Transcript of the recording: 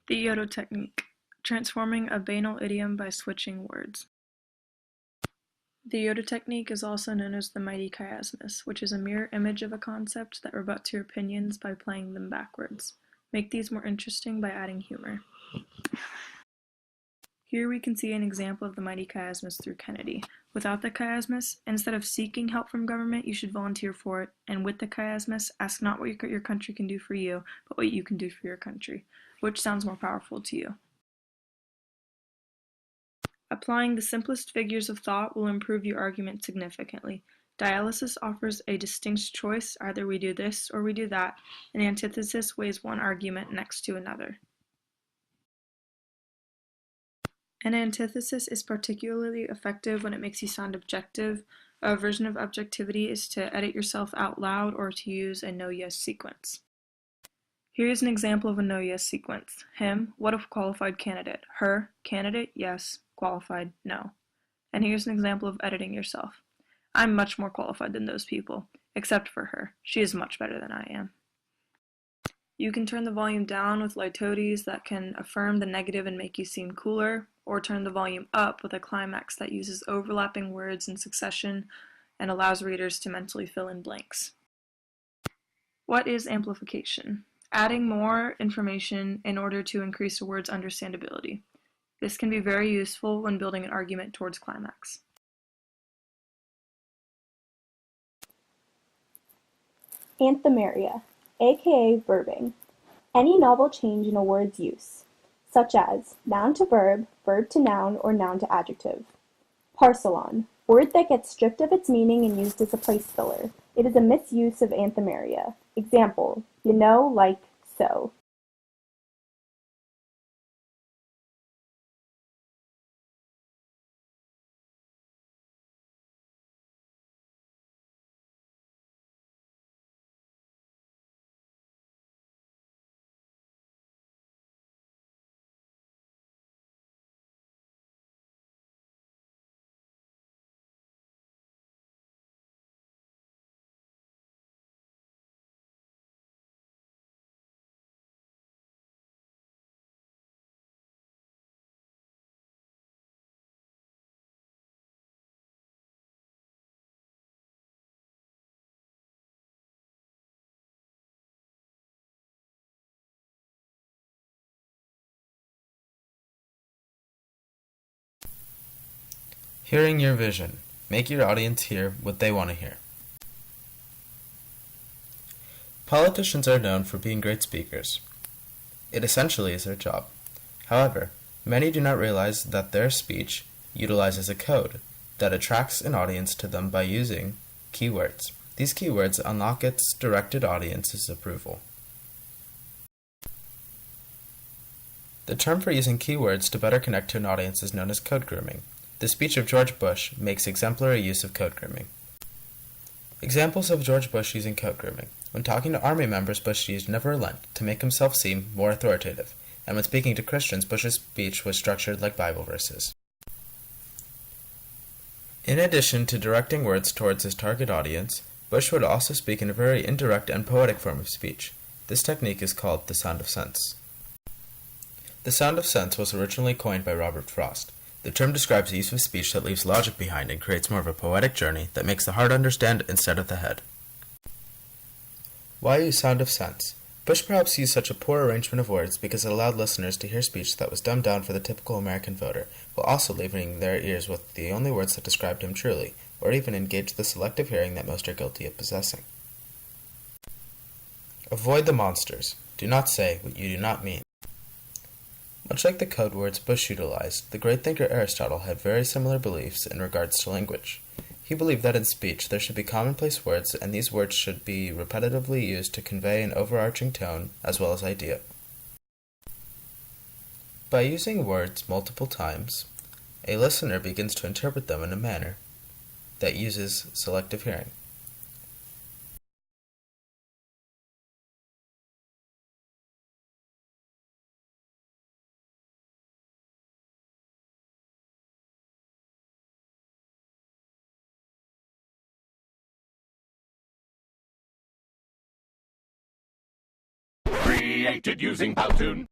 The Yodo technique, transforming a banal idiom by switching words. The Yodo technique is also known as the mighty chiasmus, which is a mirror image of a concept that rebuts your opinions by playing them backwards. Make these more interesting by adding humor. Here we can see an example of the mighty chiasmus through Kennedy. Without the chiasmus, instead of seeking help from government, you should volunteer for it, and with the chiasmus, ask not what your country can do for you, but what you can do for your country. Which sounds more powerful to you? Applying the simplest figures of thought will improve your argument significantly. Dialysis offers a distinct choice, either we do this or we do that, and antithesis weighs one argument next to another. An antithesis is particularly effective when it makes you sound objective. A version of objectivity is to edit yourself out loud or to use a no-yes sequence. Here is an example of a no-yes sequence. Him, what a qualified candidate. Her, candidate, yes, qualified, no. And here's an example of editing yourself. I'm much more qualified than those people, except for her. She is much better than I am. You can turn the volume down with litotes that can affirm the negative and make you seem cooler, or turn the volume up with a climax that uses overlapping words in succession and allows readers to mentally fill in blanks. What is amplification? Adding more information in order to increase a word's understandability. This can be very useful when building an argument towards climax. Anthemaria, aka verbing. Any novel change in a word's use, such as noun to verb, verb to noun, or noun to adjective. Parcelon, word that gets stripped of its meaning and used as a place filler. It is a misuse of anthemaria. Example, you know, like, so. Hearing your vision. Make your audience hear what they want to hear. Politicians are known for being great speakers. It essentially is their job. However, many do not realize that their speech utilizes a code that attracts an audience to them by using keywords. These keywords unlock its directed audience's approval. The term for using keywords to better connect to an audience is known as code grooming. The speech of George Bush makes exemplary use of code grooming. Examples of George Bush using code grooming. When talking to Army members, Bush used never relent to make himself seem more authoritative, and when speaking to Christians, Bush's speech was structured like Bible verses. In addition to directing words towards his target audience, Bush would also speak in a very indirect and poetic form of speech. This technique is called the sound of sense. The sound of sense was originally coined by Robert Frost. The term describes the use of speech that leaves logic behind and creates more of a poetic journey that makes the heart understand instead of the head. Why use sound of sense? Bush perhaps used such a poor arrangement of words because it allowed listeners to hear speech that was dumbed down for the typical American voter, while also leaving their ears with the only words that described him truly, or even engaged the selective hearing that most are guilty of possessing. Avoid the monsters. Do not say what you do not mean. Much like the code words Bush utilized, the great thinker Aristotle had very similar beliefs in regards to language. He believed that in speech there should be commonplace words, and these words should be repetitively used to convey an overarching tone as well as idea. By using words multiple times, a listener begins to interpret them in a manner that uses selective hearing. Created using Powtoon.